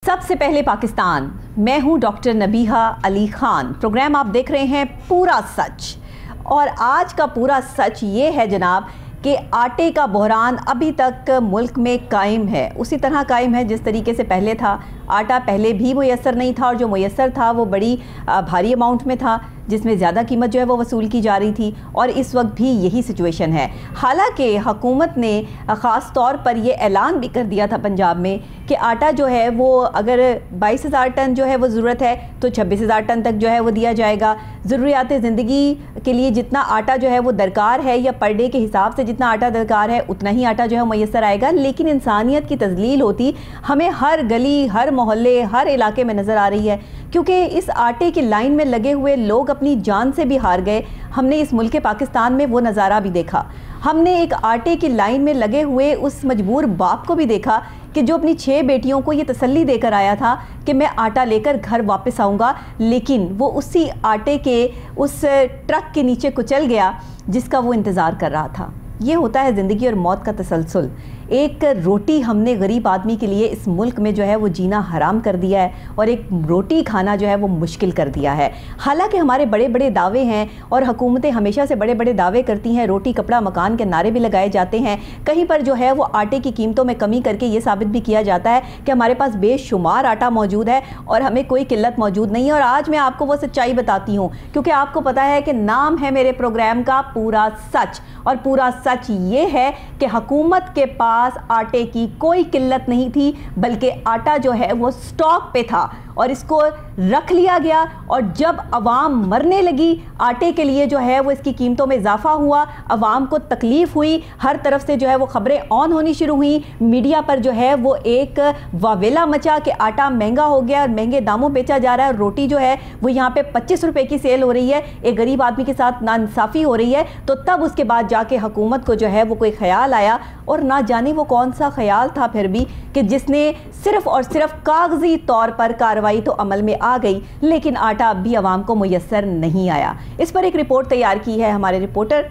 سب سے پہلے پاکستان، میں ہوں ڈاکٹر نبیہہ علی خان۔ پروگرام آپ دیکھ رہے ہیں پورا سچ، اور آج کا پورا سچ یہ ہے جناب کہ آٹے کا بحران ابھی تک ملک میں قائم ہے، اسی طرح قائم ہے جس طریقے سے پہلے تھا۔ آٹا پہلے بھی میسر نہیں تھا، اور جو میسر تھا وہ بڑی بھاری اماؤنٹ میں تھا، جس میں زیادہ قیمت جو ہے وہ وصول کی جا رہی تھی، اور اس وقت بھی یہی سچویشن ہے۔ حالانکہ حکومت نے خاص طور پر یہ اعلان بھی کر دیا تھا پنجاب میں کہ آٹا جو ہے وہ اگر 22,000 ٹن جو ہے وہ ضرورت ہے تو 26,000 ٹن تک جو ہے وہ دیا جائے گا۔ ضروریات زندگی کے لیے جتنا آٹا جو ہے وہ درکار ہے، یا پر ڈے کے حساب سے جتنا آٹا درکار ہے اتنا ہی آٹا جو ہے میسر آئے گا۔ لیکن انسانیت کی تذلیل ہوتی ہمیں ہر گلی، ہر محلے، ہر علاقے میں نظر آ رہی ہے، کیونکہ اس آٹے کی لائن میں لگے ہوئے لوگ اپنی جان سے بھی ہار گئے۔ ہم نے اس ملک پاکستان میں وہ نظارہ بھی دیکھا۔ ہم نے ایک آٹے کی لائن میں لگے ہوئے اس مجبور باپ کو بھی دیکھا کہ جو اپنی 6 بیٹیوں کو یہ تسلی دے کر آیا تھا کہ میں آٹا لے کر گھر واپس آؤں گا، لیکن وہ اسی آٹے کے اس ٹرک کے نیچے کچل گیا جس کا وہ انتظار کر رہا تھا۔ یہ ہوتا ہے زندگی اور موت کا تسلسل۔ ایک روٹی ہم نے غریب آدمی کے لیے اس ملک میں جو ہے وہ جینا حرام کر دیا ہے، اور ایک روٹی کھانا جو ہے وہ مشکل کر دیا ہے۔ حالانکہ ہمارے بڑے بڑے دعوے ہیں، اور حکومتیں ہمیشہ سے بڑے بڑے دعوے کرتی ہیں، روٹی کپڑا مکان کے نعرے بھی لگائے جاتے ہیں۔ کہیں پر جو ہے وہ آٹے کی قیمتوں میں کمی کر کے یہ ثابت بھی کیا جاتا ہے کہ ہمارے پاس بے شمار آٹا موجود ہے اور ہمیں کوئی قلت موجود نہیں ہے۔ اور آج میں آپ کو وہ سچائی بتاتی ہوں، کیونکہ آپ کو پتا ہے کہ نام ہے میرے پروگرام کا پورا سچ، اور پورا سچ یہ ہے کہ حکومت کے پاس آٹے کی کوئی قلت نہیں تھی، بلکہ آٹا جو ہے وہ سٹاک پہ تھا اور اس کو رکھ لیا گیا۔ اور جب عوام مرنے لگی آٹے کے لیے جو ہے وہ اس کی قیمتوں میں اضافہ ہوا، عوام کو تکلیف ہوئی، ہر طرف سے جو ہے وہ خبریں آن ہونی شروع ہوئیں، میڈیا پر جو ہے وہ ایک واویلا مچا کہ آٹا مہنگا ہو گیا اور مہنگے داموں بیچا جا رہا ہے، اور روٹی جو ہے وہ یہاں پہ 25 روپے کی سیل ہو رہی ہے، ایک غریب آدمی کے ساتھ ناانصافی ہو رہی ہے۔ تو تب اس کے بعد جا کے حکومت کو جو ہے وہ کوئی خیال آیا، اور نہ جانے وہ کون سا خیال تھا پھر بھی، کہ جس نے صرف اور صرف کاغذی طور پر کارروائی تو عمل میں آ گئی، لیکن آٹا اب بھی عوام کو میسر نہیں آیا۔ اس پر ایک رپورٹ تیار کی ہے ہمارے رپورٹر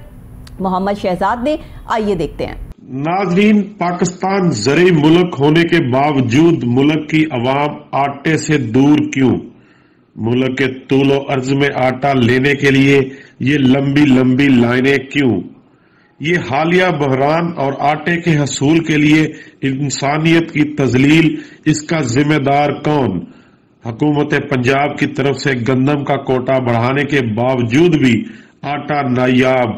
محمد شہزاد نے، آئیے دیکھتے ہیں۔ ناظرین، پاکستان زرعی ملک ہونے کے باوجود ملک کی عوام آٹے سے دور کیوں؟ ملک کے طول و عرض میں آٹا لینے کے لیے یہ لمبی لمبی لائنیں کیوں؟ یہ حالیہ بحران اور آٹے کے حصول کے لیے انسانیت کی تذلیل، اس کا ذمہ دار کون؟ حکومت پنجاب کی طرف سے گندم کا کوٹا بڑھانے کے باوجود بھی آٹا نایاب۔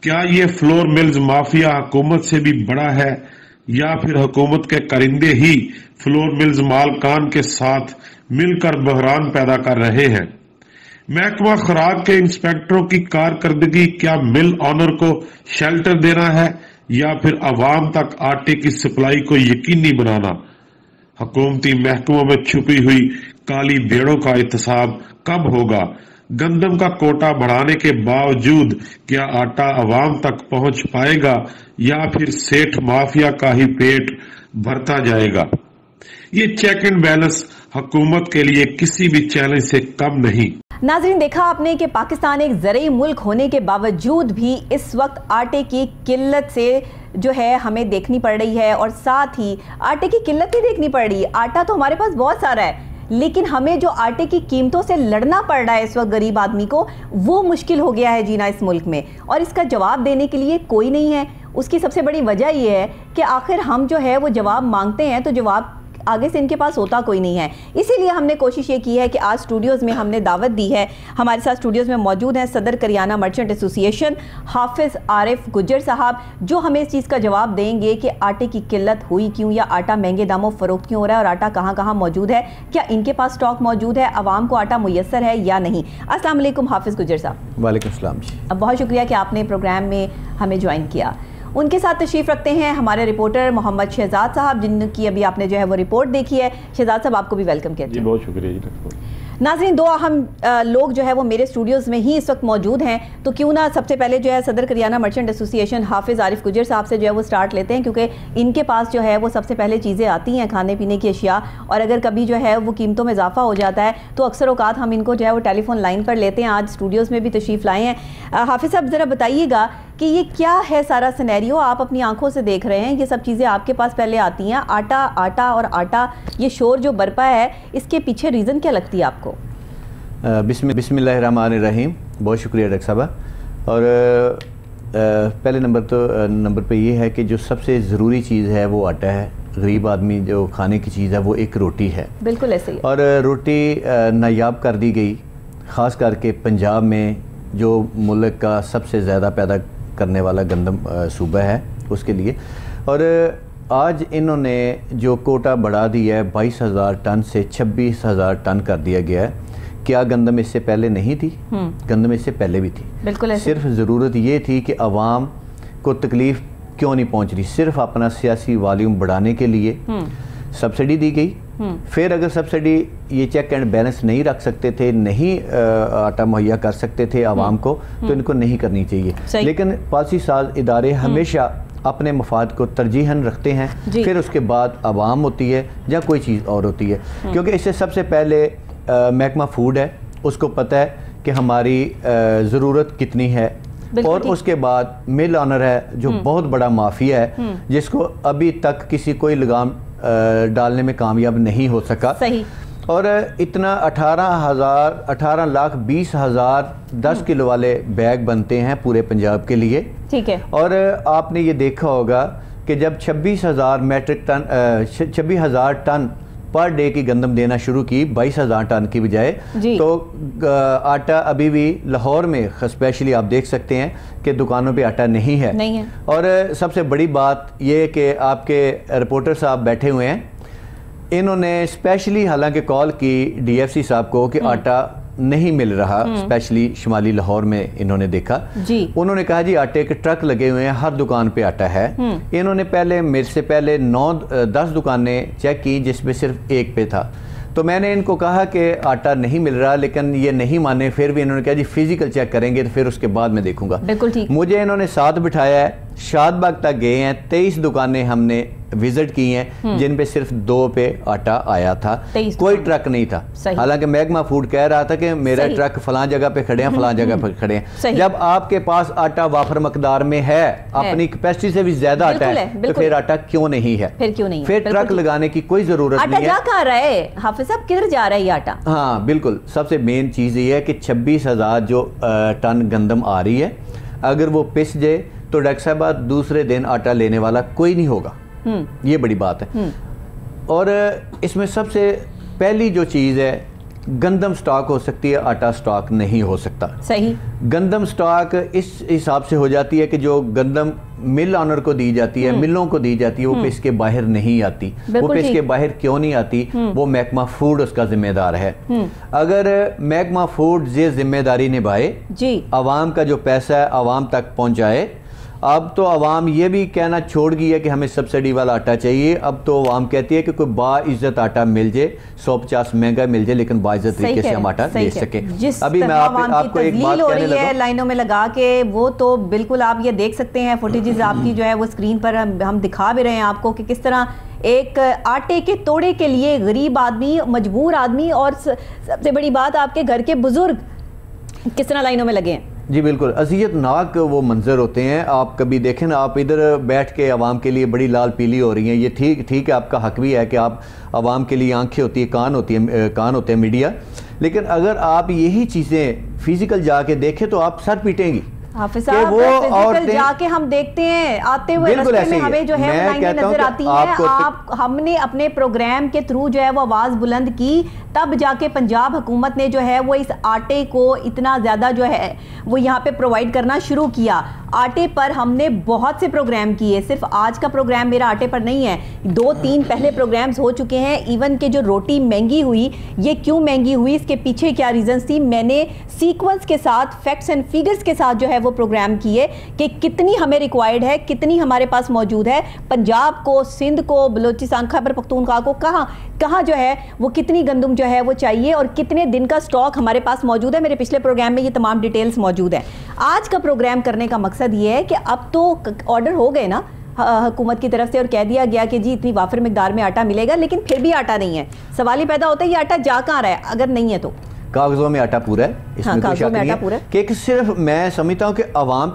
کیا یہ فلور ملز مافیا حکومت سے بھی بڑا ہے، یا پھر حکومت کے کرندے ہی فلور ملز مالکان کے ساتھ مل کر بحران پیدا کر رہے ہیں؟ محکمہ خوراک کے انسپیکٹروں کی کارکردگی کیا مل آنر کو شیلٹر دینا ہے، یا پھر عوام تک آٹے کی سپلائی کو یقینی بنانا؟ حکومتی محکموں میں چھپی ہوئی کالی بھیڑوں کا احتساب کب ہوگا؟ گندم کا کوٹا بڑھانے کے باوجود کیا آٹا عوام تک پہنچ پائے گا، یا پھر سیٹھ مافیا کا ہی پیٹ بھرتا جائے گا؟ یہ چیک اینڈ بیلنس حکومت کے لیے کسی بھی چیلنج سے کم نہیں۔ ناظرین، دیکھا آپ نے کہ پاکستان ایک زرعی ملک ہونے کے باوجود بھی اس وقت آٹے کی قلت سے جو ہے ہمیں دیکھنی پڑ رہی ہے، اور ساتھ ہی آٹے کی قلت نہیں دیکھنی پڑ رہی۔ آٹا تو ہمارے پاس بہت سارا ہے، لیکن ہمیں جو آٹے کی قیمتوں سے لڑنا پڑ رہا ہے اس وقت غریب آدمی کو، وہ مشکل ہو گیا ہے جینا اس ملک میں، اور اس کا جواب دینے کے لیے کوئی نہیں ہے۔ اس کی سب سے بڑی وجہ یہ ہے کہ آخر ہم جو ہے وہ جواب مانگتے ہیں تو جواب آگے سے ان کے پاس ہوتا کوئی نہیں ہے۔ اسی لیے ہم نے کوشش یہ کی ہے کہ آج سٹوڈیوز میں ہم نے دعوت دی ہے۔ ہمارے ساتھ سٹوڈیوز میں موجود ہیں صدر کریانہ مرچنٹ ایسوسی ایشن حافظ عارف گجر صاحب، جو ہمیں اس چیز کا جواب دیں گے کہ آٹے کی قلت ہوئی کیوں، یا آٹا مہنگے داموں فروخت کیوں ہو رہا ہے، اور آٹا کہاں کہاں موجود ہے، کیا ان کے پاس سٹاک موجود ہے، عوام کو آٹا میسر ہے یا نہیں۔ السلام علیکم حافظ گجر صاحب۔ وعلیکم السلام جی۔ بہت شکریہ کہ آپ نے پروگرام میں ہمیں جوائن کیا۔ ان کے ساتھ تشریف رکھتے ہیں ہمارے رپورٹر محمد شہزاد صاحب، جن کی ابھی آپ نے جو ہے وہ رپورٹ دیکھی ہے۔ شہزاد صاحب، آپ کو بھی ویلکم کہتے ہیں۔ جی بہت شکریہ جی۔ ناظرین، دو اہم لوگ جو ہے وہ میرے اسٹوڈیوز میں ہی اس وقت موجود ہیں، تو کیوں نہ سب سے پہلے جو ہے صدر کریانہ مرچنٹ ایسوسی ایشن حافظ عارف گجر صاحب سے جو ہے وہ سٹارٹ لیتے ہیں، کیونکہ ان کے پاس جو ہے وہ سب سے پہلے چیزیں آتی ہیں کھانے پینے کی اشیاء، اور اگر کبھی جو ہے وہ قیمتوں میں اضافہ ہو جاتا ہے تو اکثر اوقات ہم ان کو جو ہے وہ ٹیلی فون لائن پر لیتے ہیں۔ آج اسٹوڈیوز میں بھی تشریف لائے ہیں۔ حافظ صاحب ذرا بتائیے گا کہ یہ کیا ہے سارا سینیریو، آپ اپنی آنکھوں سے دیکھ رہے ہیں، یہ سب چیزیں آپ کے پاس پہلے آتی ہیں، آٹا آٹا اور آٹا، یہ شور جو برپا ہے اس کے پیچھے ریزن کیا لگتی ہے آپ کو؟ بسم اللہ الرحمن الرحیم، بہت شکریہ ڈاکٹر صاحبہ. اور پہلے نمبر پہ یہ ہے کہ جو سب سے ضروری چیز ہے وہ آٹا ہے. غریب آدمی جو کھانے کی چیز ہے وہ ایک روٹی ہے. بالکل ایسے ہی. اور روٹی نایاب کر دی گئی، خاص کر کے پنجاب میں جو ملک کا سب سے زیادہ پیدا کرنے والا گندم صوبہ ہے اس کے لیے. اور آج انہوں نے جو کوٹا بڑھا دیا ہے 22,000 ٹن سے 26,000 ٹن کر دیا گیا ہے. کیا گندم اس سے پہلے نہیں تھی؟ گندم اس سے پہلے بھی تھی. بالکل. صرف ضرورت یہ تھی کہ عوام کو تکلیف کیوں نہیں پہنچ رہی، صرف اپنا سیاسی والیوم بڑھانے کے لیے سبسڈی دی گئی. پھر اگر سبسڈی یہ چیک اینڈ بیلنس نہیں رکھ سکتے تھے، نہیں آٹا مہیا کر سکتے تھے عوام کو، تو ان کو نہیں کرنی چاہیے. لیکن پالیسی ساز ادارے ہمیشہ اپنے مفاد کو ترجیحاً رکھتے ہیں، پھر اس کے بعد عوام ہوتی ہے یا کوئی چیز اور ہوتی ہے. کیونکہ اس سے سب سے پہلے محکمہ فوڈ ہے، اس کو پتہ ہے کہ ہماری ضرورت کتنی ہے. اور اس کے بعد مل آنر ہے جو بہت بڑا مافیا ہے، جس کو ابھی تک کسی کوئی لگام ڈالنے میں کامیاب نہیں ہو سکا. اور اتنا 18,20,000 10 کلو والے بیگ بنتے ہیں پورے پنجاب کے لیے. ٹھیک ہے. اور آپ نے یہ دیکھا ہوگا کہ جب 26,000 ٹن پر ڈے کی گندم دینا شروع کی 22,000 ٹن کی بجائے، تو آٹا ابھی بھی لاہور میں اسپیشلی آپ دیکھ سکتے ہیں کہ دکانوں پہ آٹا نہیں ہے. اور سب سے بڑی بات یہ کہ آپ کے رپورٹر صاحب بیٹھے ہوئے ہیں، انہوں نے اسپیشلی حالانکہ کال کی ڈی ایف سی صاحب کو کہ آٹا نہیں مل رہا، اسپیشلی شمالی لاہور میں انہوں نے دیکھا. انہوں نے کہا جی آٹے کے ٹرک لگے ہوئے ہیں، ہر دکان پہ آٹا ہے. انہوں نے میرے سے پہلے 9-10 دکانیں چیک کی جس میں صرف ایک پہ تھا. تو میں نے ان کو کہا کہ آٹا نہیں مل رہا، لیکن یہ نہیں مانے. پھر بھی انہوں نے کہا جی فزیکل چیک کریں گے تو پھر اس کے بعد میں دیکھوں گا. مجھے انہوں نے ساتھ بٹھایا ہے، شاد باغ تک گئے ہیں، 23 دکانیں ہم نے وزٹ کی ہیں جن پہ صرف 2 پہ آٹا آیا تھا، کوئی ٹرک نہیں تھا. حالانکہ محکمہ فوڈ کہہ رہا تھا کہ میرا ٹرک فلاں جگہ پہ کھڑے ہیں، فلاں جگہ پہ کھڑے ہیں. جب آپ کے پاس آٹا وافر مقدار میں ہے، اپنی کیپیسٹی سے بھی زیادہ آٹا ہے، تو پھر آٹا کیوں نہیں ہے؟ پھر ٹرک لگانے کی کوئی ضرورت نہیں ہے. آٹا جا کہاں رہا ہے حافظ صاحب، کدھر جا رہا ہے یہ آٹا؟ ہاں بالکل. سب سے مین چیز یہ ہے کہ 26,000 جو ٹن گندم آ رہی ہے، اگر وہ پس جائے تو ڈاکٹر صاحبہ دوسرے دن آٹا لینے والا کوئی نہیں ہوگا. یہ بڑی بات ہے. اور اس میں سب سے پہلی جو چیز ہے، گندم سٹاک ہو سکتی ہے، آٹا سٹاک نہیں ہو سکتا. صحیح. گندم سٹاک اس حساب سے ہو جاتی ہے کہ جو گندم مل آنر کو دی جاتی ہے، ملوں کو دی جاتی ہے، وہ پس کے باہر نہیں آتی. وہ پس کے باہر کیوں نہیں آتی؟ وہ محکمہ فوڈ اس کا ذمہ دار ہے. اگر محکمہ فوڈ یہ ذمہ داری نبھائے، عوام کا جو پیسہ ہے عوام تک پہنچائے. اب تو عوام یہ بھی کہنا چھوڑ گئی ہے کہ ہمیں سبسڈی والا آٹا چاہیے. اب تو عوام کہتی ہے کہ کوئی باعزت آٹا مل جائے، 150 مہنگا مل جائے، لیکن باعزت طریقے سے ہم آٹا دے سکیں. ابھی میں آپ کو ایک بات کہنے لگا، لائنوں میں لگا کے وہ تو بالکل آپ یہ دیکھ سکتے ہیں، فوٹیجز آپ کی جو ہے وہ اسکرین پر ہم دکھا بھی رہے ہیں آپ کو کہ کس طرح ایک آٹے کے توڑے کے لیے غریب آدمی، مجبور آدمی، اور سب سے بڑی بات آپ کے گھر کے بزرگ کس طرح لائنوں میں لگے ہیں. جی بالکل اذیت ناک وہ منظر ہوتے ہیں. آپ کبھی دیکھیں نا، آپ ادھر بیٹھ کے عوام کے لیے بڑی لال پیلی ہو رہی ہیں. یہ ٹھیک ہے، آپ کا حق بھی ہے کہ آپ عوام کے لیے آنکھیں ہوتی ہیں، کان ہوتے ہیں میڈیا. لیکن اگر آپ یہی چیزیں فزیکل جا کے دیکھیں تو آپ سر پیٹیں گی. حافظ صاحب فزیکل جا کے ہم دیکھتے ہیں، آتے ہوئے رستے میں ہمیں جو ہے وہ لائنیں نظر آتی ہیں. ہم نے اپنے پروگرام کے تھرو جو ہے وہ آواز بلند کی، تب جا کے پنجاب حکومت نے جو ہے وہ اس آٹے کو اتنا زیادہ جو ہے وہ یہاں پہ پرووائڈ کرنا شروع کیا. آٹے پر ہم نے بہت سے پروگرام کیے، صرف آج کا پروگرام میرا آٹے پر نہیں ہے، 2-3 پہلے پروگرامز ہو چکے ہیں. ایون کہ جو روٹی مہنگی ہوئی، یہ کیوں مہنگی ہوئی، اس کے پیچھے کیا ریزنز تھی، میں نے سیکوینس کے ساتھ، فیکٹس اینڈ فیگرز کے ساتھ جو ہے وہ پروگرام کیے کہ کتنی ہمیں ریکوائرڈ ہے، کتنی ہمارے پاس موجود ہے. پنجاب کو، سندھ کو، بلوچستان، خیبر پختونخوا کو کہاں جو ہے وہ کتنی گندم جو ہے وہ چاہیے اور کتنے دن کا سٹاک ہمارے پاس موجود ہے. میرے پچھلے پروگرام میں یہ تمام ڈیٹیلز موجود ہیں. آج کا پروگرام کرنے کا مقصد یہ ہے کہ اب تو آرڈر ہو گئے نا حکومت کی طرف سے اور کہہ دیا گیا کہ جی اتنی وافر مقدار میں آٹا ملے گا، لیکن پھر بھی آٹا نہیں ہے. سوال یہ پیدا ہوتا ہے یہ آٹا جا کہاں رہا ہے اگر نہیں ہے تو؟ کاغذوں میں آٹا پورا ہے، اس میں کوئی شک نہیں ہے کہ صرف میں سمجھتا ہوں کہ عوام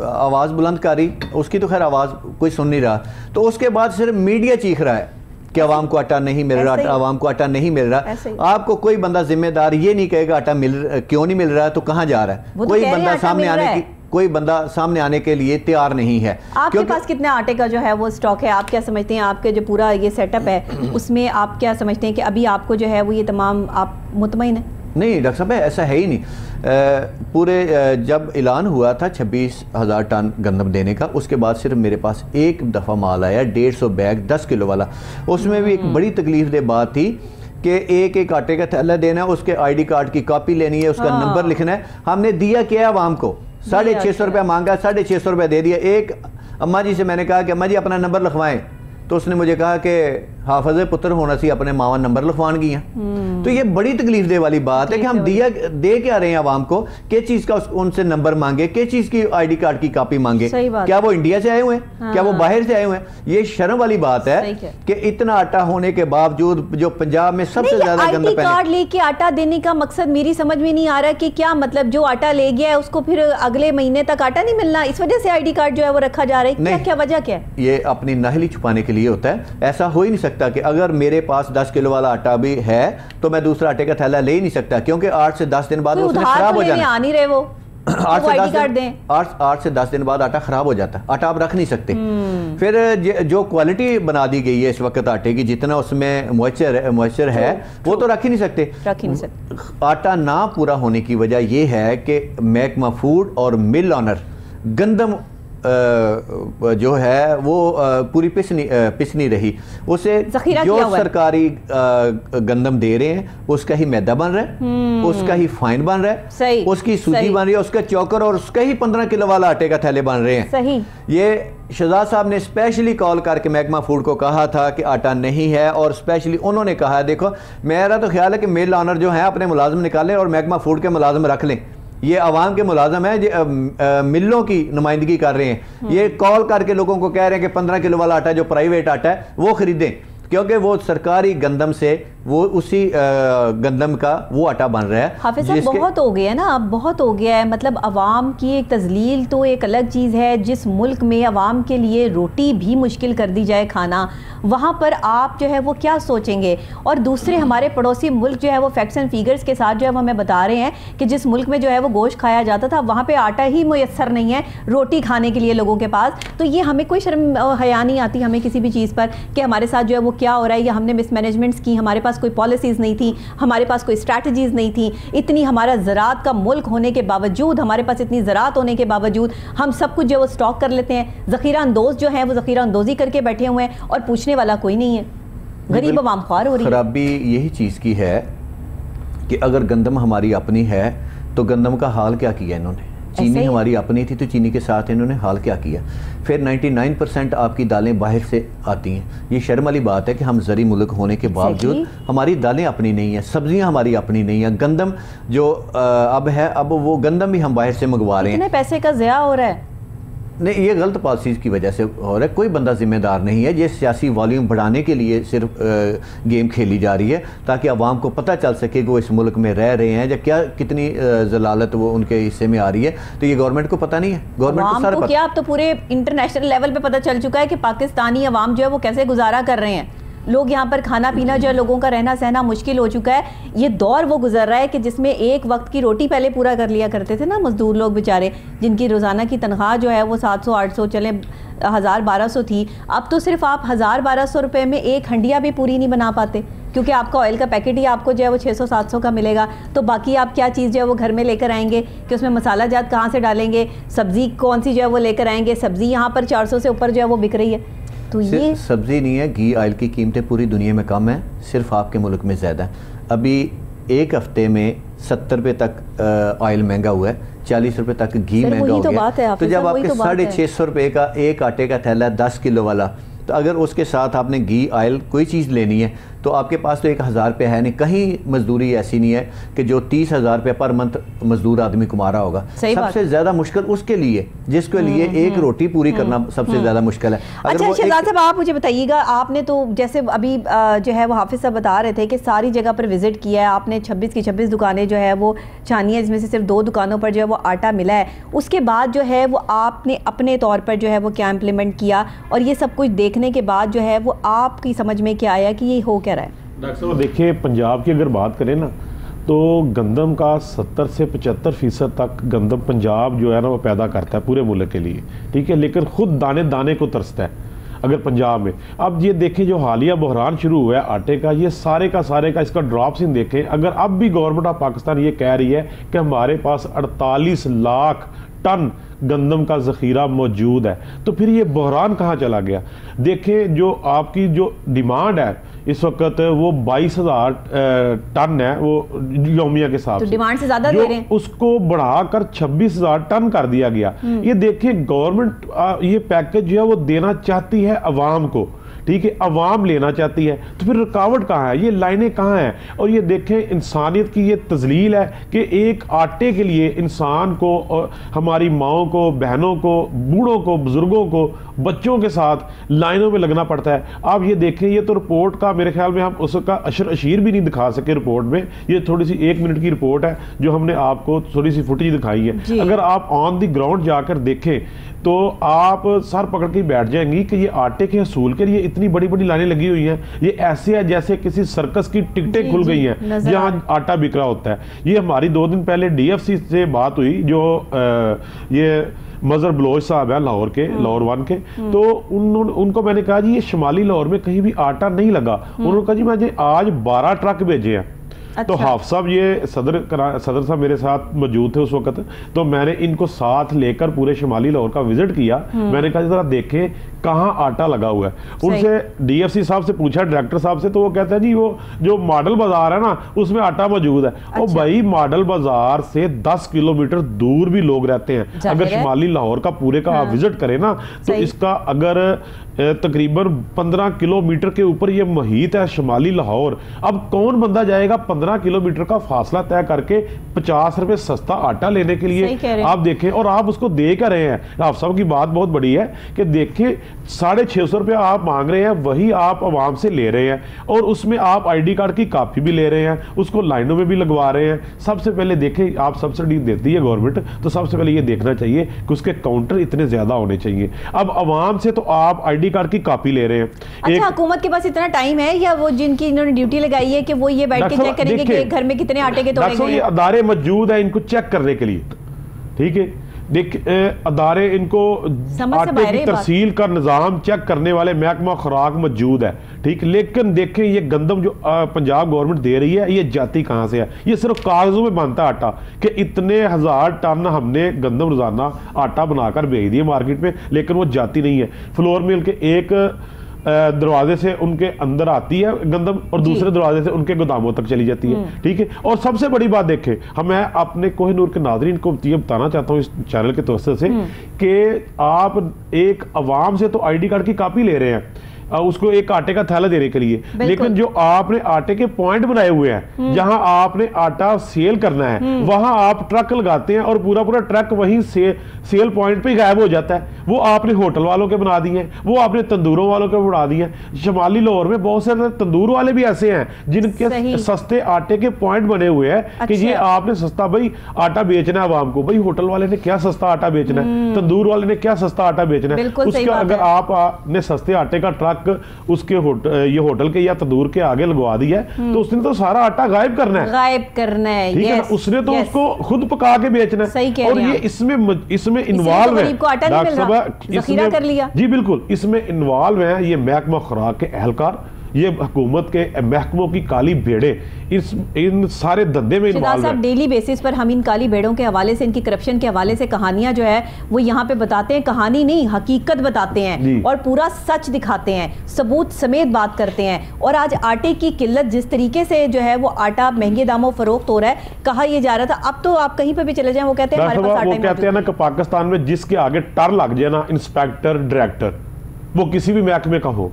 آواز بلند کاری، اس کی تو خیر آواز کوئی سن نہیں رہا، تو اس کے بعد صرف میڈیا چیخ رہا ہے کہ عوام کو آٹا نہیں مل رہا، عوام کو آٹا نہیں مل رہا. آپ کو کوئی بندہ ذمہ دار یہ نہیں کہے گا آٹا کیوں نہیں مل رہا ہے تو کہاں جا رہا ہے. کوئی بندہ سامنے آنے کے لیے تیار نہیں ہے. آپ کے پاس کتنے آٹے کا جو ہے وہ سٹاک ہے؟ آپ کیا سمجھتے ہیں آپ کے جو پورا یہ سیٹ اپ ہے اس میں آپ کیا سمجھتے ہیں کہ ابھی آپ کو جو ہے وہ یہ تمام آپ مطمئن ہیں؟ نہیں ڈاکٹر صاحب ایسا ہے ہی نہیں. پورے جب اعلان ہوا تھا 26,000 ٹن گندم دینے کا، اس کے بعد صرف میرے پاس ایک دفعہ مال آیا 150 بیگ 10 کلو والا. اس میں بھی ایک بڑی تکلیف دہ بات تھی کہ ایک آٹے کا تھیلا دینا ہے، اس کے آئی ڈی کارڈ کی کاپی لینی ہے، اس کا نمبر لکھنا ہے. ہم نے دیا کیا عوام کو 650 روپیہ مانگا، 650 روپیہ دے دیا. ایک اماں جی سے میں نے کہا کہ اماں جی اپنا نمبر لکھوائیں، تو اس نے مجھے کہا کہ حافظ پتر ہونا سی اپنے ماں نمبر لکھوان گئی ہیں. تو یہ بڑی تکلیف دے والی بات ہے کہ ہم دے کیا رہے ہیں عوام کو، کس چیز کا ان سے نمبر مانگے، کس چیز کی آئی ڈی کارڈ کی کاپی مانگے. کیا وہ انڈیا سے آئے ہوئے ہیں؟ کیا وہ باہر سے آئے ہوئے ہیں؟ یہ شرم والی بات ہے کہ اتنا آٹا ہونے کے باوجود جو پنجاب میں سب سے زیادہ گندم آئی ڈی کارڈ لے کے آٹا دینے کا مقصد میری سمجھ میں نہیں آ رہا کہ کیا مطلب جو آٹا لے گیا ہے اس کو پھر اگلے مہینے تک آٹا نہیں ملنا، اس وجہ سے آئی ڈی کارڈ جو ہے وہ رکھا جا رہا ہے؟ کیا وجہ کیا ہے؟ یہ اپنی نااہلی چھپانے کے لیے ہوتا ہے. ایسا ہو ہی نہیں سکتا کہ اگر میرے پاس 10 کلو والا آٹا بھی ہے تو میں دوسرا آٹے کا تھیلا لے ہی نہیں سکتا، کیونکہ 8 سے 10 دن بعد اس نے خراب ہو جانا. 8 سے 10 دن بعد آٹا خراب ہو جاتا ہے، آٹا آپ رکھ نہیں سکتے. پھر جو کوالٹی بنا دی گئی ہے اس وقت آٹے کی، جتنا اس میں موئسچر ہے وہ تو رکھ ہی نہیں سکتے. آٹا نہ پورا ہونے کی وجہ یہ ہے کہ محکمہ فوڈ اور مل آنر گندم جو ہے وہ پوری پس نہیں رہی. اسے جو سرکاری گندم دے رہے ہیں اس کا ہی میدا بن رہا ہے، اس کا ہی فائن بن رہا ہے، اس کی سوجی بن رہی ہے، اس کا چوکر اور اس کا ہی 15 کلو والا آٹے کا تھیلے بن رہے ہیں. یہ شہزاد صاحب نے اسپیشلی کال کر کے محکمہ فوڈ کو کہا تھا کہ آٹا نہیں ہے، اور اسپیشلی انہوں نے کہا ہے دیکھو میرا تو خیال ہے کہ مل آنر جو ہیں اپنے ملازم نکالیں اور محکمہ فوڈ کے ملازم رکھ لیں. یہ عوام کے ملازم ہیں، ملوں کی نمائندگی کر رہے ہیں. یہ کال کر کے لوگوں کو کہہ رہے ہیں کہ 15 کلو والا آٹا جو پرائیویٹ آٹا ہے وہ خریدیں، کیونکہ وہ سرکاری گندم سے وہ اسی گندم کا وہ آٹا بن رہا ہے. حافظ صاحب بہت ہو گیا نا، اب بہت ہو گیا ہے. مطلب عوام کی ایک تذلیل تو ایک الگ چیز ہے، جس ملک میں عوام کے لیے روٹی بھی مشکل کر دی جائے کھانا، وہاں پر آپ جو ہے وہ کیا سوچیں گے؟ اور دوسرے ہمارے پڑوسی ملک جو ہے وہ فیکٹس اینڈ فیگرز کے ساتھ جو ہے وہ ہمیں بتا رہے ہیں کہ جس ملک میں جو ہے وہ گوشت کھایا جاتا تھا وہاں پہ آٹا ہی میسر نہیں ہے روٹی کھانے کے لیے لوگوں کے پاس. تو یہ ہمیں کوئی شرم حیا نہیں آتی ہمیں کسی بھی چیز پر کہ ہمارے ساتھ جو ہے وہ کیا ہو رہا ہے، یا ہم نے مس مینجمنٹس کی، ہمارے پاس کوئی پالیسیز نہیں تھی، ہمارے پاس کوئی اسٹریٹجیز نہیں تھی. اتنی ہمارا زراعت کا ملک ہونے کے باوجود، ہمارے پاس اتنی زراعت ہونے کے باوجود ہم سب کچھ جو وہ سٹاک کر لیتے ہیں. ذخیرہ اندوز جو ہیں وہ ذخیرہ اندوزی کر کے بیٹھے ہوئے ہیں اور پوچھنے والا کوئی نہیں ہے. غریب عوام خوار ہو رہی ہے. خرابی یہی چیز کی ہے کہ اگر گندم ہماری اپنی ہے تو گندم کا حال کیا کیا انہوں نے. چینی ہماری اپنی تھی تو چینی کے ساتھ انہوں نے حال کیا کیا. پھر 99% آپ کی دالیں باہر سے آتی ہیں. یہ شرم والی بات ہے کہ ہم زرعی ملک ہونے کے باوجود ہماری دالیں اپنی نہیں ہیں، سبزیاں ہماری اپنی نہیں ہیں. گندم جو اب ہے، اب وہ گندم بھی ہم باہر سے منگوا رہے ہیں. اتنے پیسے کا ضیاع ہو رہا ہے. نہیں، یہ غلط پالیسیز کی وجہ سے ہو رہا ہے. کوئی بندہ ذمہ دار نہیں ہے. یہ سیاسی والیوم بڑھانے کے لیے صرف گیم کھیلی جا رہی ہے تاکہ عوام کو پتہ چل سکے کہ وہ اس ملک میں رہ رہے ہیں یا کیا کتنی ضلالت وہ ان کے حصے میں آ رہی ہے. تو یہ گورنمنٹ کو پتہ نہیں ہے. گورنمنٹ کو کیا، اب تو پورے انٹرنیشنل لیول پہ پتہ چل چکا ہے کہ پاکستانی عوام جو ہے وہ کیسے گزارا کر رہے ہیں. لوگ یہاں پر کھانا پینا جو ہے لوگوں کا رہنا سہنا مشکل ہو چکا ہے. یہ دور وہ گزر رہا ہے کہ جس میں ایک وقت کی روٹی پہلے پورا کر لیا کرتے تھے نا مزدور لوگ بیچارے، جن کی روزانہ کی تنخواہ جو ہے وہ 700-800 چلیں 1000-1200 تھی. اب تو صرف آپ 1000-1200 روپے میں ایک ہنڈیا بھی پوری نہیں بنا پاتے، کیونکہ آپ کا آئل کا پیکٹ ہی آپ کو جو ہے وہ 600-700 کا ملے گا. تو باقی آپ کیا چیز جو ہے وہ گھر میں لے کر آئیں گے کہ اس میں مسالہ جات کہاں سے ڈالیں گے؟ سبزی کون سی جو ہے وہ لے کر آئیں گے؟ سبزی یہاں پر 400 سے اوپر جو ہے وہ بک رہی ہے. تو یہ سبزی نہیں ہے، گھی آئل کی قیمتیں پوری دنیا میں کم ہیں، صرف آپ کے ملک میں زیادہ ہیں. ابھی ایک ہفتے میں 70 روپے تک آئل مہنگا ہوا ہے، 40 روپے تک گھی مہنگا ہو گیا. تو جب آپ کے 650 روپے کا ایک آٹے کا تھیلا 10 کلو والا، تو اگر اس کے ساتھ آپ نے گھی آئل کوئی چیز لینی ہے تو آپ کے پاس تو 1000 روپے ہے نہیں, کہیں مزدوری ایسی نہیں ہے کہ جو 30,000 روپے پر منتھ مزدور آدمی کما رہا ہوگا. سب سے زیادہ مشکل اس کے لیے جس کے لیے ایک روٹی پوری کرنا سب سے زیادہ مشکل ہے. اچھا شہزاد صاحب آپ مجھے بتائیے گا, آپ نے تو جیسے ابھی جو ہے وہ حافظ صاحب بتا رہے تھے کہ ساری جگہ پر وزٹ کیا ہے آپ نے, 26 کی 26 دکانیں جو ہے وہ چھانی ہے, اس میں سے صرف 2 دکانوں پر جو ہے وہ آٹا ملا ہے. اس کے بعد جو ہے وہ آپ نے اپنے طور پر جو ہے وہ کیا امپلیمنٹ کیا, اور یہ سب کچھ دیکھنے کے بعد جو ہے وہ آپ کی سمجھ میں کیا آیا کہ یہ ہو کیا رہا ہے؟ ڈاکٹر صاحب دیکھیں, پنجاب کی اگر بات کریں نا تو گندم کا 70 سے 75% تک گندم پنجاب جو ہے نا وہ پیدا کرتا ہے پورے ملک کے لیے, ٹھیک ہے, لیکن خود دانے دانے کو ترستا ہے اگر پنجاب میں. اب یہ دیکھیں جو حالیہ بحران شروع ہوا ہے آٹے کا, یہ سارے کا اس کا ڈراپس ان دیکھیں. اگر اب بھی گورنمنٹ آف پاکستان یہ کہہ رہی ہے کہ ہمارے پاس 48 لاکھ ٹن گندم کا ذخیرہ موجود ہے, تو پھر یہ بحران کہاں چلا گیا؟ دیکھیں جو آپ کی جو ڈیمانڈ ہے اس وقت وہ 22,000 ٹن ہے وہ یومیہ کے حساب سے, ڈیمانڈ سے زیادہ دے رہے ہیں, اس کو بڑھا کر 26,000 ٹن کر دیا گیا. یہ دیکھیں گورنمنٹ یہ پیکج جو ہے وہ دینا چاہتی ہے عوام کو, ٹھیک ہے, عوام لینا چاہتی ہے, تو پھر رکاوٹ کہاں ہے, یہ لائنیں کہاں ہیں؟ اور یہ دیکھیں انسانیت کی یہ تذلیل ہے کہ ایک آٹے کے لیے انسان کو, اور ہماری ماؤں کو, بہنوں کو, بوڑھوں کو, بزرگوں کو, بچوں کے ساتھ لائنوں میں لگنا پڑتا ہے. آپ یہ دیکھیں, یہ تو رپورٹ کا میرے خیال میں ہم اس کا اشیر بھی نہیں دکھا سکے رپورٹ میں, یہ تھوڑی سی 1 منٹ کی رپورٹ ہے جو ہم نے آپ کو تھوڑی سی فوٹیج دکھائی ہے. اگر آپ آن دی گراؤنڈ جا کر دیکھیں تو آپ سر پکڑ کے بیٹھ جائیں گی کہ یہ آٹے کے حصول کے لیے اتنی بڑی بڑی لائنیں لگی ہوئی ہیں. یہ ایسے ہے جیسے کسی سرکس کی ٹکٹیں کھل گئی ہیں جہاں آٹا بک رہا ہوتا ہے. یہ ہماری 2 دن پہلے ڈی ایف سی سے بات ہوئی, جو یہ مظہر بلوچ صاحب ہیں لاہور کے, لاہور 1 کے, تو ان کو میں نے کہا جی یہ شمالی لاہور میں کہیں بھی آٹا نہیں لگا. انہوں نے کہا جی میں آج 12 ٹرک بھیجے ہیں. تو حافظ صاحب یہ صدر صاحب میرے ساتھ موجود تھے اس وقت, تو میں نے ان کو ساتھ لے کر پورے شمالی لاہور کا وزٹ کیا. میں نے کہا ذرا دیکھیں کہاں آٹا لگا ہوا ہے. ان سے ڈی ایف سی صاحب سے پوچھا, ڈائریکٹر صاحب سے, تو وہ کہتا ہے جی وہ جو ماڈل بازار ہے نا اس میں آٹا موجود ہے. اور بھائی ماڈل بازار سے 10 کلومیٹر دور بھی لوگ رہتے ہیں. اگر شمالی لاہور کا پورے کا آپ وزٹ کریں نا تو اس کا اگر تقریباً 15 کلومیٹر کے اوپر یہ محیط ہے شمالی لاہور. اب کون بندہ جائے گا 15 کلومیٹر کا فاصلہ طے کر کے 50 روپے سستا آٹا لینے کے لیے؟ آپ دیکھیں, اور آپ اس کو دے کر رہے ہیں. آپ صاحب کی بات بہت بڑی ہے کہ دیکھیں 650 روپے آپ مانگ رہے ہیں, وہی آپ عوام سے لے رہے ہیں, اور اس میں آپ آئی ڈی کارڈ کی کاپی بھی لے رہے ہیں, اس کو لائنوں میں بھی لگوا رہے ہیں. سب سے پہلے دیکھیں, آپ سبسڈی دیتی ہے گورنمنٹ, تو سب سے پہلے یہ دیکھنا چاہیے کہ اس کے کاؤنٹر اتنے زیادہ ہونے چاہیے. اب عوام سے تو آپ آئی ڈی کارڈ کی کاپی لے رہے ہیں. اچھا حکومت کے پاس اتنا ٹائم ہے یا وہ جن کی انہوں نے ڈیوٹی لگائی ہے کہ وہ یہ بیٹھ کے چیک کریں گے کہ گھر میں کتنے آٹے کے توڑے گئے ہیں؟ یہ ادارے موجود ہیں ان کو چیک کرنے کے لیے, ٹھیک ہے, دیکھ ادارے ان کو آٹے کی ترسیل کا نظام چیک کرنے والے محکمہ خوراک موجود ہے, ٹھیک. لیکن دیکھیں یہ گندم جو پنجاب گورنمنٹ دے رہی ہے یہ جاتی کہاں سے ہے؟ یہ صرف کاغذوں میں بنتا آٹا کہ اتنے 1000 ٹن ہم نے گندم روزانہ آٹا بنا کر بھیج دیے مارکیٹ میں, لیکن وہ جاتی نہیں ہے. فلور مل کے ایک دروازے سے ان کے اندر آتی ہے گندم اور دوسرے دروازے سے ان کے گوداموں تک چلی جاتی ہے, ٹھیک ہے. اور سب سے بڑی بات دیکھیں, میں اپنے کوہ نور کے ناظرین کو یہ بتانا چاہتا ہوں اس چینل کے توسط سے کہ آپ ایک عوام سے تو آئی ڈی کارڈ کی کاپی لے رہے ہیں اس کو ایک آٹے کا تھیلا دینے کے لیے, لیکن جو آپ نے آٹے کے پوائنٹ بنائے ہوئے ہیں جہاں آپ نے آٹا سیل کرنا ہے وہاں آپ ٹرک لگاتے ہیں اور پورا پورا ٹرک وہیں سیل پوائنٹ پہ غائب ہو جاتا ہے. وہ آپ نے ہوٹل والوں کے بنا دیے ہیں, وہ آپ نے تندوروں والوں کے بنا دیے ہیں. شمالی لاہور میں بہت سارے تندور والے بھی ایسے ہیں جن کے سستے آٹے کے پوائنٹ بنے ہوئے ہیں کہ یہ آپ نے سستا بھائی آٹا بیچنا ہے عوام کو. بھائی ہوٹل والے نے کیا سستا آٹا بیچنا ہے, تندور والے نے کیا سستا آٹا بیچنا ہے. اس کا اگر آپ نے سستے آٹے کا ٹرک اس کے یہ ہوٹل کے یا تندور کے آگے لگوا دیا ہے تو اس نے تو سارا آٹا غائب کرنا ہے, ٹھیک ہے. اس نے تو اس کو خود پکا کے بیچنا ہے, اور یہ اس میں انوالو ہے. جی بالکل, اس میں انوالو ہیں یہ محکمہ خوراک کے اہلکار, یہ حکومت کے محکموں کی کالی بھیڑیں ان سارے دھندے میں انوالو ہیں. ڈیلی بیسس پر ہم ان کالی بھیڑوں کے حوالے سے, ان کی کرپشن کے حوالے سے کہانیاں جو ہے وہ یہاں پہ بتاتے ہیں. کہانی نہیں, حقیقت بتاتے ہیں اور پورا سچ دکھاتے ہیں, ثبوت سمیت بات کرتے ہیں. اور آج آٹے کی قلت جس طریقے سے جو ہے وہ آٹا مہنگے داموں فروخت ہو رہا ہے, کہا یہ جا رہا تھا, اب تو آپ کہیں پہ بھی چلے جائیں وہ کہتے ہیں ہمارے پاس آٹا وہ کہتے ہیں نا کہ پاکستان میں جس کے آگے ٹر لگ جائے نا انسپیکٹر ڈائریکٹر, وہ کسی بھی محکمے کا ہو,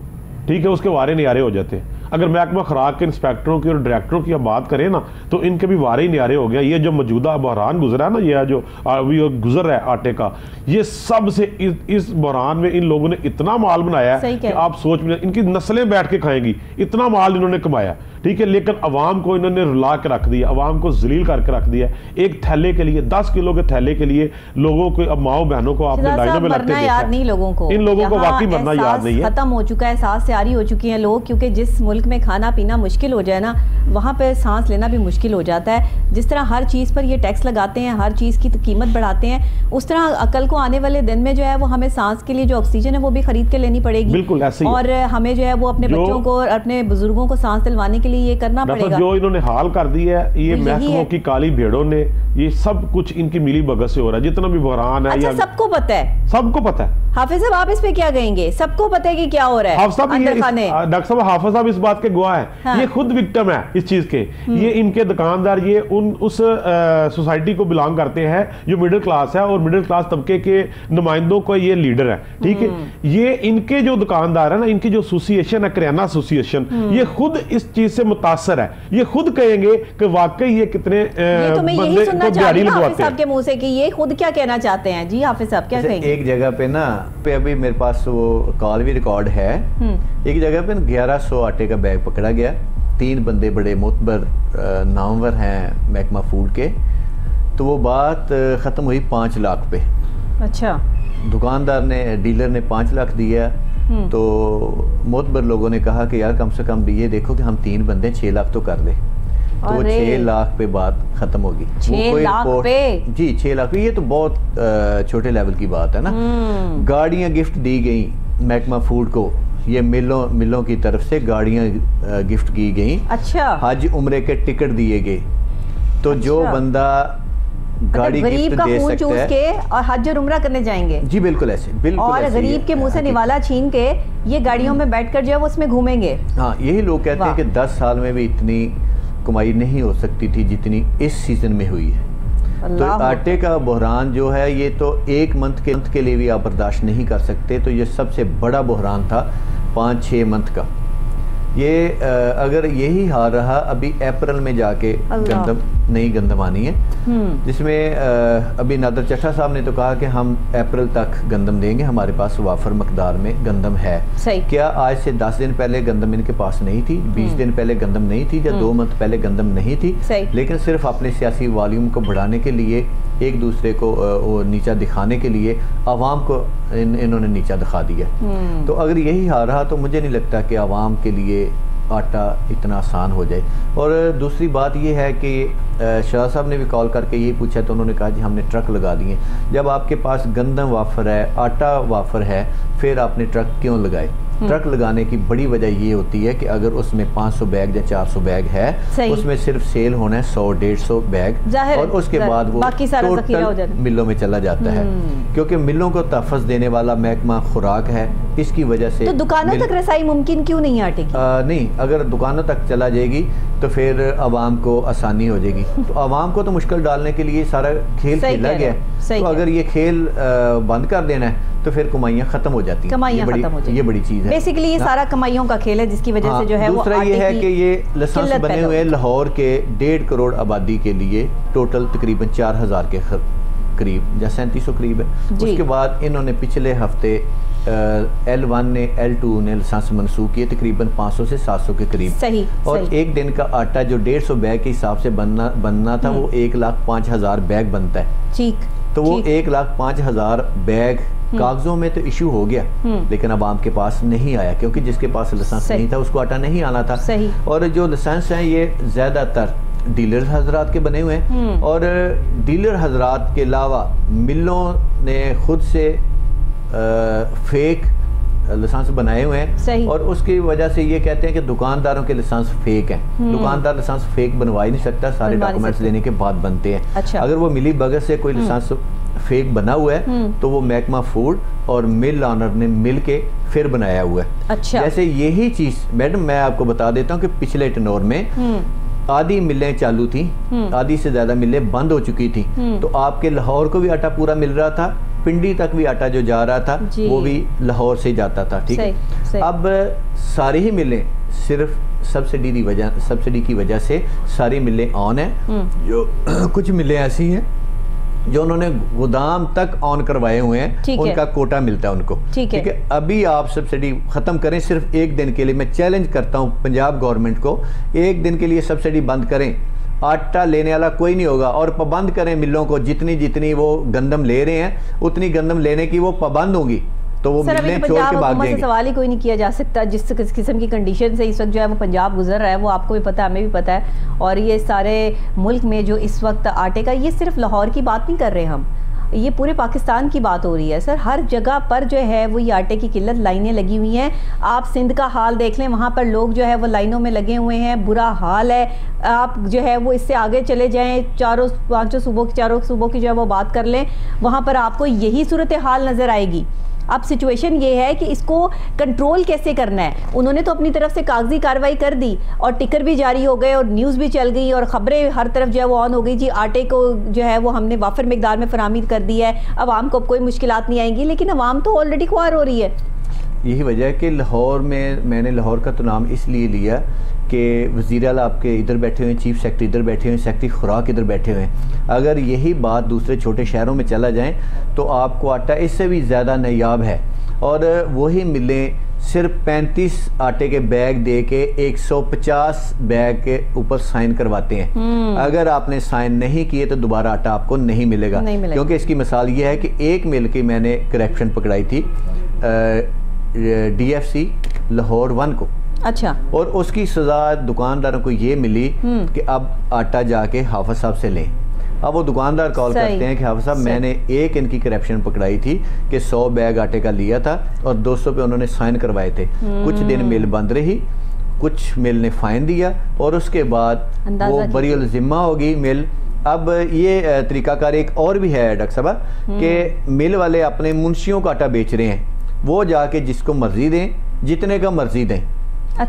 ٹھیک ہے, اس کے وارے نیارے ہو جاتے ہیں. اگر محکمہ خوراک کے انسپیکٹروں کی اور ڈائریکٹروں کی بات کریں نا تو ان کے بھی وارے ہی نیارے ہو گیا. یہ جو موجودہ بحران گزرا ہے نا, یہ جو ابھی گزر رہا ہے آٹے کا, یہ سب سے اس بحران میں ان لوگوں نے اتنا مال بنایا ہے کہ آپ سوچ میں, ان کی نسلیں بیٹھ کے کھائیں گی, اتنا مال انہوں نے کمایا, ٹھیک ہے, لیکن عوام کو انہوں نے رلا کے رکھ دیا, عوام کو ذلیل کر کے رکھ دیا. ایک تھیلے کے لیے 10 کلو کے تھیلے کے لیے لوگوں کو, اب ماؤں بہنوں کو آپ نے لائنوں میں لگتے دیکھا, نہیں لوگوں کو, ان لوگوں کو واقعی مرنا یاد نہیں ہے. ختم ہو چکا ہے, احساس سے آری ہو چکی ہیں لوگ, کیونکہ جس ملک میں کھانا پینا مشکل ہو جائے نا, وہاں پہ سانس لینا بھی مشکل ہو جاتا ہے. جس طرح ہر چیز پر یہ ٹیکس لگاتے ہیں, ہر چیز کی قیمت بڑھاتے ہیں, اس طرح کل کو آنے والے دن میں جو ہے وہ ہمیں سانس کے لیے جو آکسیجن ہے وہ بھی خرید کے لینی پڑے گی. بالکل ایسے ہی, اور ہمیں جو ہے وہ اپنے بچوں کو اور اپنے بزرگوں کو سانس دلوانے کے لیے یہ کرنا پڑے گا. جو انہوں نے حال کر دیا ہے یہ محکموں کی کالی بھیڑوں نے, یہ سب کچھ ان کی ملی بھگت سے ہو رہا ہے. جتنا بھی بحران ہے, اچھا سب کو پتہ ہے, سب کو پتہ ہے. حافظ صاحب آپ اس پہ کیا کہیں گے؟ سب کو پتہ ہے کہ کیا ہو رہا ہے. ڈاکٹر صاحب حافظ صاحب اس بات کے گواہ ہیں, یہ خود وکٹم ہے اس چیز کے. یہ ان کے دکاندار یہ اس سوسائٹی کو بلانگ کرتے ہیں جو مڈل کلاس ہے, اور مڈل کلاس طبقے کے نمائندوں کو یہ لیڈر ہے, ٹھیک ہے. یہ ان کے جو دکاندار ہیں نا, ان کی جو ایسوسیشن ہے, کریانہ ایسوسیشن, یہ خود اس چیز سے متاثر ہے. یہ خود کہیں گے کہ واقعی یہ کتنے بندے کو دیہڑی لگواتے ہیں. حافظ صاحب کے منہ سے کہ یہ خود کیا کہنا چاہتے ہیں. جی حافظ صاحب کیا کہیں گے؟ ایک جگہ پہ نا, ابھی میرے پاس وہ کال بھی ریکارڈ ہے, ایک جگہ پہ 1100 آٹے کا بیگ پکڑا گیا. 3 بندے بڑے معتبر نامور ہیں محکمہ فوڈ کے, تو وہ بات ختم ہوئی 5 لاکھ پہ. اچھا, دکاندار نے, ڈیلر نے 5 لاکھ دیا, تو معتبر لوگوں نے کہا کہ یار کم سے کم بھی یہ دیکھو کہ ہم 3 بندے 6 لاکھ تو کر لیں. تو وہ 6 لاکھ پہ بات ختم ہوگی. 6 لاکھ پہ؟ جی 6 لاکھ پہ. یہ تو بہت چھوٹے لیول کی بات ہے نا. گاڑیاں گفٹ دی گئیں محکمہ فوڈ کو, یہ ملوں کی طرف سے گاڑیاں گفٹ کی گئیں. اچھا, حج عمرے کے ٹکٹ دیے گئے. تو جو بندہ گاڑی غریب کا خون چوس کے اور حج اور عمرہ کرنے جائیں گے, جی بالکل ایسے, بالکل, اور غریب کے منہ سے نوالا چھین کے یہ گاڑیوں میں بیٹھ کر جو ہے وہ اس میں گھومیں گے. ہاں, یہی لوگ کہتے ہیں کہ 10 سال میں بھی اتنی کمائی نہیں ہو سکتی تھی جتنی اس سیزن میں ہوئی ہے. تو آٹے کا بحران جو ہے یہ تو 1 منتھ کے لیے بھی آپ برداشت نہیں کر سکتے. تو یہ سب سے بڑا بحران تھا 5-6 منتھ کا. یہ اگر یہی حال رہا, ابھی اپریل میں جا کے نئی گندم آنی ہے, جس میں ابھی نادر چٹھا صاحب نے تو کہا کہ ہم اپریل تک گندم دیں گے, ہمارے پاس وافر مقدار میں گندم ہے. کیا آج سے 10 دن پہلے گندم ان کے پاس نہیں تھی, 20 دن پہلے گندم نہیں تھی, یا 2 منتھ پہلے گندم نہیں تھی, لیکن صرف اپنے سیاسی والیوم کو بڑھانے کے لیے, ایک دوسرے کو نیچا دکھانے کے لیے عوام کو انہوں نے نیچا دکھا دیا. تو اگر یہی حال رہا تو مجھے نہیں لگتا کہ عوام کے لیے آٹا اتنا آسان ہو جائے. اور دوسری بات یہ ہے کہ شاہ صاحب نے بھی کال کر کے یہی پوچھا, تو انہوں نے کہا جی ہم نے ٹرک لگا دیے. جب آپ کے پاس گندم وافر ہے, آٹا وافر ہے, پھر آپ نے ٹرک کیوں لگائے؟ ٹرک لگانے کی بڑی وجہ یہ ہوتی ہے کہ اگر اس میں 500 بیگ یا 400 بیگ ہے, اس میں صرف سیل ہونا ہے 100-150 بیگ, اور اس کے بعد وہ ٹوٹل ملوں میں چلا جاتا ہے. کیونکہ ملوں کو تحفظ دینے والا محکمہ خوراک ہے, اس کی وجہ سے. تو دکانوں تک رسائی ممکن کیوں نہیں آٹے کی؟ نہیں, اگر دکانوں تک چلا جائے گی تو پھر عوام کو آسانی ہو جائے گی. تو عوام کو تو مشکل ڈالنے کے لیے سارا کھیل کھیلا گیا. تو اگر یہ کھیل بند کر دینا ہے تو پھر کمائیاں ختم ہو جاتی ہیں. یہ بڑی چیز ہے. بیسیکلی یہ سارا کمائیوں کا کھیل ہے, جس کی وجہ سے جو ہے وہ دوسرا یہ ہے کہ یہ لائسنس بنے ہوئے لاہور کے 1.5 کروڑ آبادی کے لیے, ٹوٹل تقریباً 4000 کے قریب یا 3700 قریب ہے. اس کے بعد انہوں نے پچھلے ہفتے L1 نے L2 نے لائسنس منسوخ کیے, تقریباً 500 سے 700 کے قریب. اور ایک دن کا آٹا جو 150 بیگ کے حساب سے بننا تھا وہ 1,05,000 بیگ بنتا ہے. تو وہ 1,05,000 بیگ کاغذوں میں تو ایشو ہو گیا, لیکن عوام کے پاس نہیں آیا, کیونکہ جس کے پاس لائسنس نہیں تھا اس کو آٹا نہیں آنا تھا. اور جو لائسنس ہیں یہ زیادہ تر ڈیلر حضرات کے بنے ہوئے ہیں, اور ڈیلر حضرات کے علاوہ ملوں نے خود سے فیک لائسنس بنائے ہوئے ہیں, اور اس کی وجہ سے یہ کہتے ہیں کہ دکانداروں کے لائسنس فیک ہیں. دکاندار لائسنس فیک بنوا ہی نہیں سکتا, سارے ڈاکومنٹس لینے کے بعد بنتے ہیں. اگر وہ ملی بغیر سے کوئی لائسنس فیک بنا ہوا ہے تو وہ محکمہ فوڈ اور مل آنر نے مل کے پھر بنایا ہوا ہے. جیسے یہی چیز میڈم میں آپ کو بتا دیتا ہوں کہ پچھلے ٹنور میں آدھی ملیں چالو تھیں, آدھی سے زیادہ ملیں بند ہو چکی تھیں, تو آپ کے لاہور کو بھی آٹا پورا مل رہا تھا, پنڈی تک بھی آٹا جو جا رہا تھا وہ بھی لاہور سے جاتا تھا. ٹھیک ہے, اب ساری ہی ملیں صرف سبسڈی کی وجہ سے ساری ملیں آن ہیں. جو کچھ ملیں ایسی ہیں جو انہوں نے گودام تک آن کروائے ہوئے ہیں, ان کا کوٹا ملتا ہے ان کو. ٹھیک ہے, ابھی آپ سبسڈی ختم کریں صرف ایک دن کے لیے. میں چیلنج کرتا ہوں پنجاب گورنمنٹ کو, ایک دن کے لیے سبسڈی بند کریں. آٹا لینے والا کوئی نہیں ہوگا, اور پابند کریں ملوں کو, جتنی وہ گندم لے رہے ہیں اتنی گندم لینے کی وہ پابند ہوں گی, تو وہ ملیں چھوڑ کے بھاگ جائیں گے. سوال ہی کوئی نہیں کیا جا سکتا جس قسم کی کنڈیشن سے اس وقت جو ہے وہ پنجاب گزر رہا ہے, وہ آپ کو بھی پتہ ہے, ہمیں بھی پتہ ہے. اور یہ سارے ملک میں جو اس وقت آٹے کا, یہ صرف لاہور کی بات نہیں کر رہے ہم, یہ پورے پاکستان کی بات ہو رہی ہے سر. ہر جگہ پر جو ہے وہ یہ آٹے کی قلت, لائنیں لگی ہوئی ہیں. آپ سندھ کا حال دیکھ لیں, وہاں پر لوگ جو ہے وہ لائنوں میں لگے ہوئے ہیں, برا حال ہے. آپ جو ہے وہ اس سے آگے چلے جائیں, چاروں صوبوں کی جو ہے وہ بات کر لیں, وہاں پر آپ کو یہی صورتحال نظر آئے گی. اب سچویشن یہ ہے کہ اس کو کنٹرول کیسے کرنا ہے. انہوں نے تو اپنی طرف سے کاغذی کارروائی کر دی, اور ٹکر بھی جاری ہو گئے, اور نیوز بھی چل گئی, اور خبریں ہر طرف جو ہے وہ آن ہو گئی. جی آٹے کو جو ہے وہ ہم نے وافر مقدار میں فراہمی کر دی ہے, عوام کو اب کوئی مشکلات نہیں آئیں گی. لیکن عوام تو آلریڈی خوار ہو رہی ہے. یہی وجہ ہے کہ لاہور میں نے لاہور کا تو نام اس لیے لیا کہ وزیر اعلیٰ آپ کے ادھر بیٹھے ہوئے ہیں, چیف سیکرٹری ادھر بیٹھے ہوئے ہیں, سیکرٹری خوراک ادھر بیٹھے ہوئے ہیں. اگر یہی بات دوسرے چھوٹے شہروں میں چلا جائیں تو آپ کو آٹا اس سے بھی زیادہ نایاب ہے. اور وہی ملیں صرف 35 آٹے کے بیگ دے کے 150 بیگ کے اوپر سائن کرواتے ہیں. اگر آپ نے سائن نہیں کیے تو دوبارہ آٹا آپ کو نہیں ملے گا. کیونکہ اس کی مثال یہ ہے کہ ایک مل کی میں نے کریکشن پکڑائی تھی ڈی ایف سی لاہور 1 کو. اچھا. اور اس کی سزا دکانداروں کو یہ ملی کہ اب آٹا جا کے حافظ صاحب سے لیں. اب وہ دکاندار کال کرتے ہیں کہ حافظ صاحب میں نے ایک ان کی کرپشن پکڑائی تھی کہ 100 بیگ آٹے کا لیا تھا اور 200 پہ انہوں نے سائن کروائے تھے. کچھ دن مل بند رہی, کچھ مل نے فائن دیا, اور اس کے بعد وہ بری الذمہ ہوگی مل. اب یہ طریقہ کار ایک اور بھی ہے ڈاکٹر صاحب کہ مل والے اپنے منشیوں کا آٹا بیچ رہے ہیں, وہ جا کے جس کو مرضی دیں, جتنے کا مرضی دیں.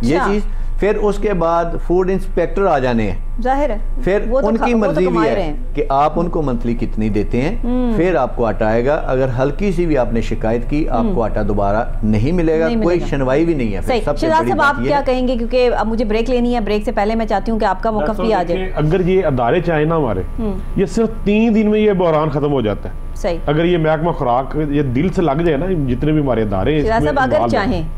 یہ چیز پھر اس کے بعد فوڈ انسپیکٹر آ جانے ہیں, ظاہر ہے پھر ان کی مرضی بھی ہے کہ آپ ان کو منتھلی کتنی دیتے ہیں, پھر آپ کو آٹا آئے گا. اگر ہلکی سی بھی آپ نے شکایت کی آپ کو آٹا دوبارہ نہیں ملے گا, کوئی شنوائی بھی نہیں ہے. شہزاد صاحب آپ کیا کہیں گے, کیونکہ اب مجھے بریک لینی ہے, بریک سے پہلے میں چاہتی ہوں کہ آپ کا موقف بھی آ جائے. اگر یہ ادارے چاہیں نا ہمارے, یہ صرف 3 دن میں یہ بحران ختم ہو جاتا ہے. اگر یہ محکمہ خوراک یہ دل سے لگ جائے نا, جتنے بھی ہمارے ادارے اگر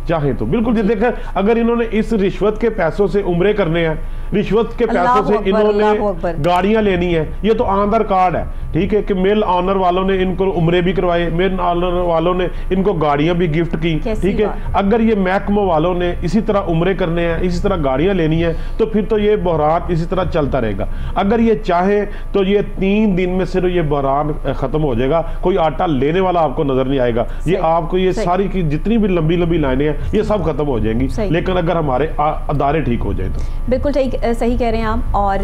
چاہیں تو بالکل. دیکھیں اگر انہوں نے اس رشوت کے پیسوں سے عمرے کرنے ہیں, رشوت کے پیسوں سے انہوں نے گاڑیاں لینی ہیں, یہ تو آدھار کارڈ ہے. ٹھیک ہے کہ مل آنر والوں نے ان کو عمرے بھی کروائے, مل آنر والوں نے ان کو گاڑیاں بھی گفٹ کی. ٹھیک ہے, اگر یہ محکمہ والوں نے اسی طرح عمرے کرنے ہیں, اسی طرح گاڑیاں لینی ہیں, تو پھر تو یہ بحران اسی طرح چلتا رہے گا. اگر یہ چاہے تو یہ 3 دن میں صرف یہ بحران ختم ہو جائے گا, کوئی آٹا لینے والا آپ کو نظر نہیں آئے گا. یہ آپ کو یہ ساری کی جتنی بھی لمبی لمبی لائنیں ہیں یہ سب ختم ہو جائیں گی, لیکن اگر ہمارے ادارے ٹھیک ہو جائیں تو. بالکل صحیح کہہ رہے ہیں آپ. اور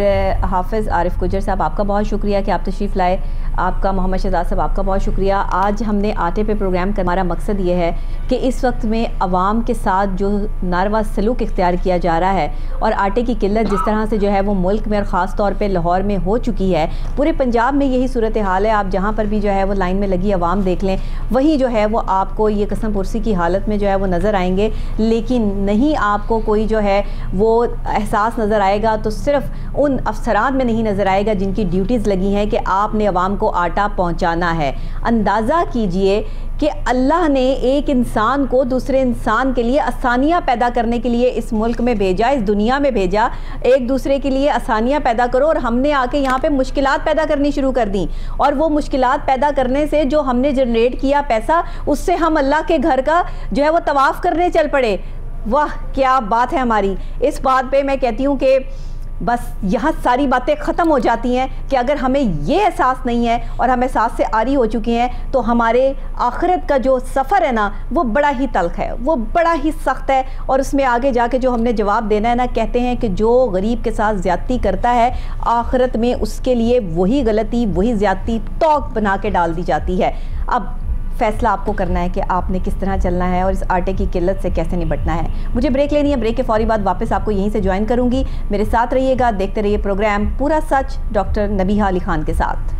حافظ عارف گجر صاحب آپ کا بہت شکریہ کہ آپ تشریف لائے. آپ کا محمد شہزاد صاحب آپ کا بہت شکریہ. آج ہم نے آٹے پہ پروگرام کا ہمارا مقصد یہ ہے کہ اس وقت میں عوام کے ساتھ جو ناروا سلوک اختیار کیا جا رہا ہے, اور آٹے کی قلت جس طرح سے جو ہے وہ ملک میں اور خاص طور پہ لاہور میں ہو چکی ہے, پورے پنجاب میں یہی صورتحال ہے. آپ جہاں پر بھی جو ہے وہ لائن میں لگی عوام دیکھ لیں, وہی جو ہے وہ آپ کو یہ قسم پرسی کی حالت میں جو ہے وہ نظر آئیں گے. لیکن نہیں آپ کو کوئی جو ہے وہ احساس نظر آئے گا تو صرف ان افسران میں نہیں نظر آئے گا جن کی ڈیوٹیز لگی ہیں کہ آپ نے عوام کو آٹا پہنچانا ہے. اندازہ کیجئے کہ اللہ نے ایک انسان کو دوسرے انسان کے لیے آسانیاں پیدا کرنے کے لیے اس ملک میں بھیجا, اس دنیا میں بھیجا, ایک دوسرے کے لیے آسانیاں پیدا کرو, اور ہم نے آ کے یہاں پہ مشکلات پیدا کرنی شروع کر دیں. اور وہ مشکلات پیدا کرنے سے جو ہم نے جنریٹ کیا پیسہ, اس سے ہم اللہ کے گھر کا جو ہے وہ طواف کرنے چل پڑے. واہ کیا بات ہے ہماری. اس بات پہ میں کہتی ہوں کہ بس یہاں ساری باتیں ختم ہو جاتی ہیں کہ اگر ہمیں یہ احساس نہیں ہے اور ہم احساس سے عاری ہو چکی ہیں تو ہمارے آخرت کا جو سفر ہے نا وہ بڑا ہی تلخ ہے, وہ بڑا ہی سخت ہے. اور اس میں آگے جا کے جو ہم نے جواب دینا ہے نا, کہتے ہیں کہ جو غریب کے ساتھ زیادتی کرتا ہے آخرت میں اس کے لیے وہی غلطی وہی زیادتی توق بنا کے ڈال دی جاتی ہے. اب فیصلہ آپ کو کرنا ہے کہ آپ نے کس طرح چلنا ہے اور اس آٹے کی قلت سے کیسے نپٹنا ہے. مجھے بریک لینی ہے, بریک کے فوری بعد واپس آپ کو یہیں سے جوائن کروں گی. میرے ساتھ رہیے گا, دیکھتے رہیے پروگرام پورا سچ ڈاکٹر نبیہہ علی خان کے ساتھ.